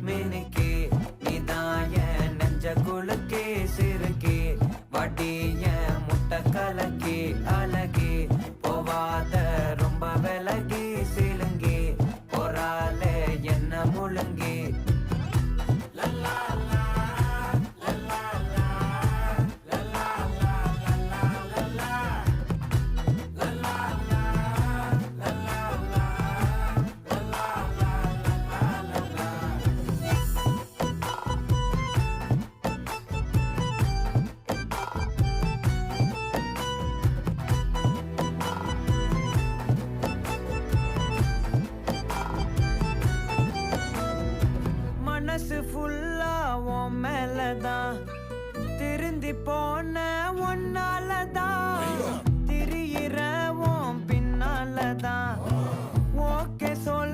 மினுக்கே நீதான் என் நெஞ்ச குலுக்கே சிறுக்கே வடிய முட்டை கலக்கே அழகே போவாத ரொம்ப விலகி சிலுங்கி போறாலே என்ன முழுங்கி மனசு ஃபுல்லா உன் மேலதான் திருந்தி போன ஒன்னாலதான் திரியிற உன் பின்னாலதான் ஓகே சொல்